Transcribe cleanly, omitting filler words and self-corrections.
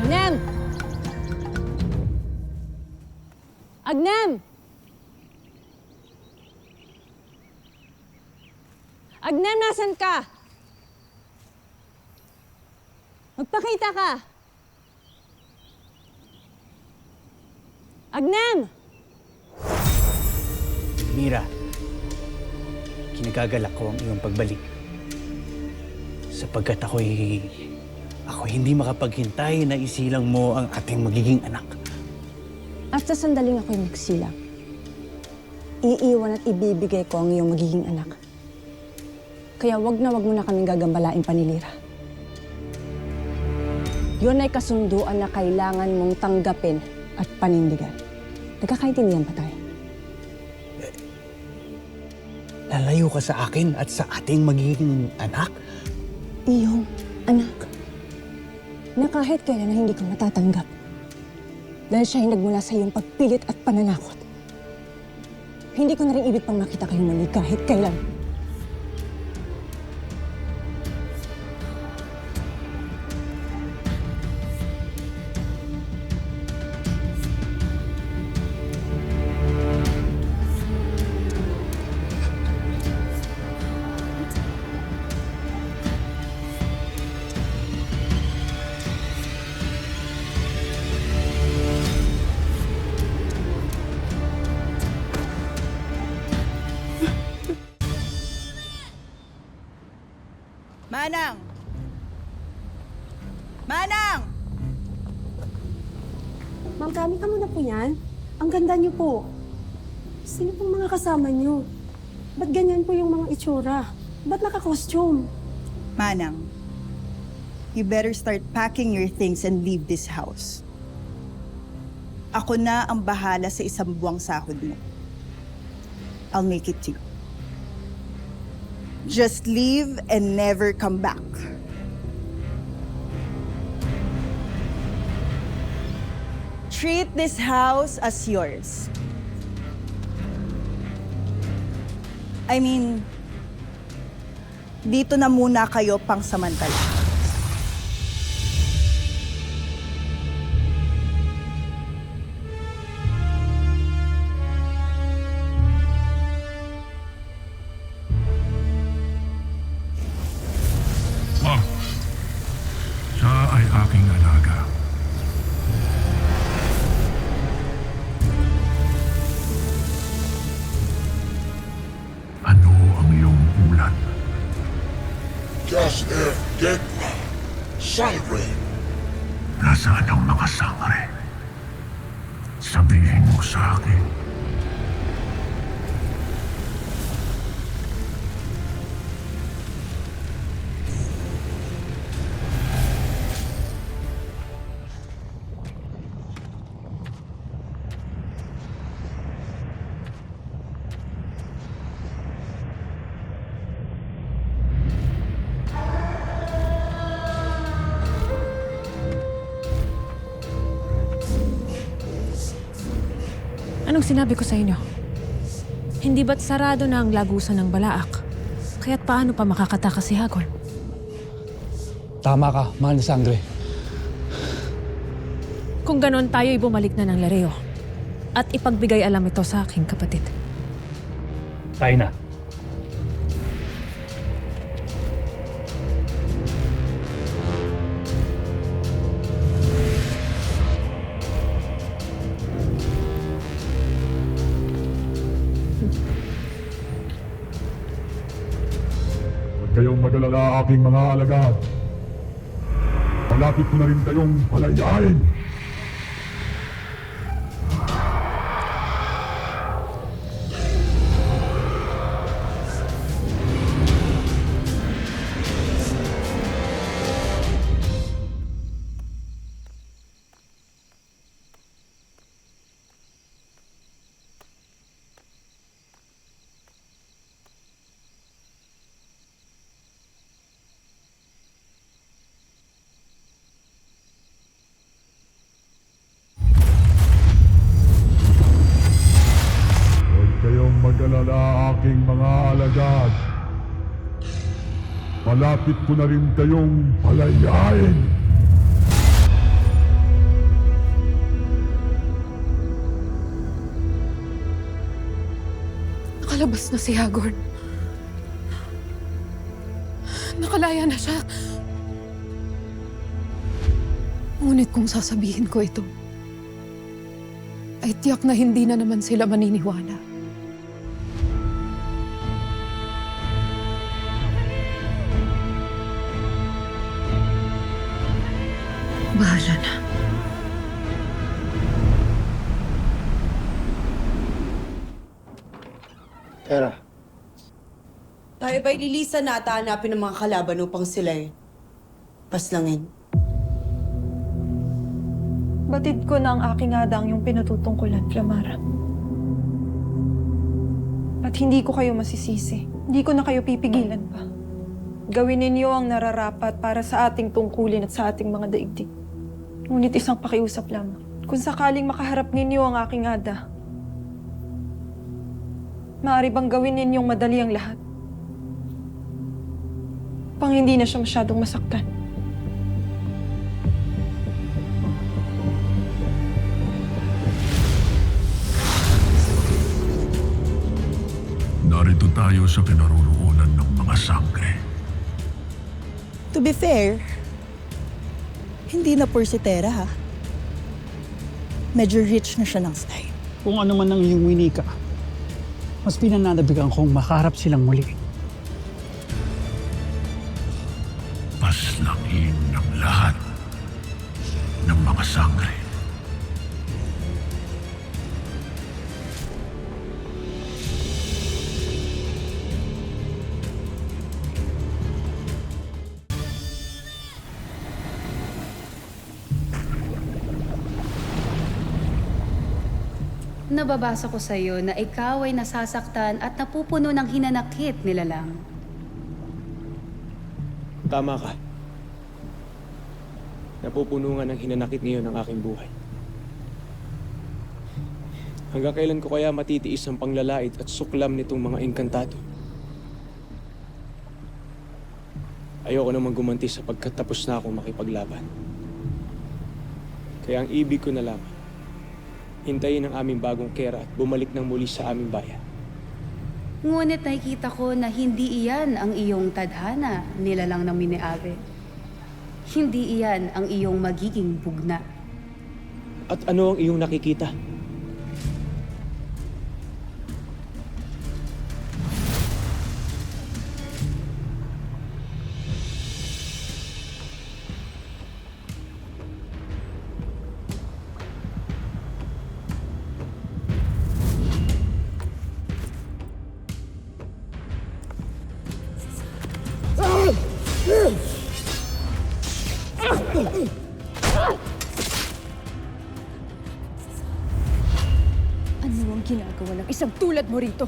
Agnem! Agnem! Agnem, nasan ka? Magpakita ka! Agnem! Mira, kinagagalak ko ang iyong pagbalik. Sapagkat ako'y hindi makapaghintay na isilang mo ang ating magiging anak. At sa sandaling ako'y magsilang, iiwan at ibibigay ko ang iyong magiging anak. Kaya wag na kaming gagambalain panilira. Yun ay kasunduan na kailangan mong tanggapin at panindigan. Nagkakaintindihan pa tayo? Lalayo ka sa akin at sa ating magiging anak? Iyong anak. Na kahit kailan na hindi ko matatanggap. Dahil siya ay nagmula sa iyong pagpilit at pananakot. Hindi ko na rin ibig pang makita kayong muli kahit kailan. Manang! Manang! Ma'am, gamit ka muna po yan. Ang ganda niyo po. Sino pong mga kasama niyo? Ba't ganyan po yung mga itsura? Ba't naka-costume? Manang, you better start packing your things and leave this house. Ako na ang bahala sa isang buwang sahod mo. I'll make it to you. Just leave and never come back. Treat this house as yours. I mean, dito na muna kayo pang samantala. Ma, siya ay aking alaga. Ano ang iyong ulat? Joseph Gedra, sangre. Nasaan ang mga sangre? Sabihin mo sa akin. Anong sinabi ko sa inyo? Hindi ba't sarado na ang lagusan ng Balaak? Kaya't paano pa makakatakas si Hagor? Tama ka, mahal na sangre. Kung ganon, tayo'y bumalik na ng Lareo. At ipagbigay alam ito sa aking kapatid. Tayo na. Huwag kayong mag-alala, aking mga alagad. Malapit ko na rin kayong palayain. Mag-alala, aking mga alagad. Malapit ko na rin kayong palayain. Lumabas na si Hagorn. Nakalaya na siya. Ngunit kung sasabihin ko ito, ay tiyak na hindi na naman sila maniniwala. Bahala na. Tara. Tayo ba'y lilisan na at hanapin ng mga kalaban upang sila paslangin? Batid ko na ang aking adang yung pinatutungkulan, Flamara. At hindi ko kayo masisisi. Hindi ko na kayo pipigilan pa. Gawin ninyo ang nararapat para sa ating tungkulin at sa ating mga daigdig. Ngunit isang pakiusap lamang. Kung sakaling makaharap ninyo ang aking ada, maaari bang gawin ninyong madali ang lahat? Pang hindi na siya masyadong masaktan. Narito tayo sa kinaroroonan ng mga sangre. To be fair, hindi na pursitera ha. Medyo rich na siya ng style. Kung ano man ang iyong winika, mas pinananabigan kong makaharap silang muli. Paslangin ng lahat ng mga sangre. Nababasa ko sa iyo na ikaw ay nasasaktan at napupuno ng hinanakit nila lang. Tama ka. Napupuno nga ng hinanakit ngayon ang aking buhay. Hanggang kailan ko kaya matitiis ang panglalait at suklam nitong mga engkantado? Ayoko namang gumanti sapagkat tapos na akong makipaglaban. Kaya ang ibig ko na lamang, hintayin ang aming bagong kera at bumalik ng muli sa aming bayan. Ngunit nakikita ko na hindi iyan ang iyong tadhana, nilalang ng Mineave. Hindi iyan ang iyong magiging bugna. At ano ang iyong nakikita? Ano ang ginagawa ng isang tulad mo rito?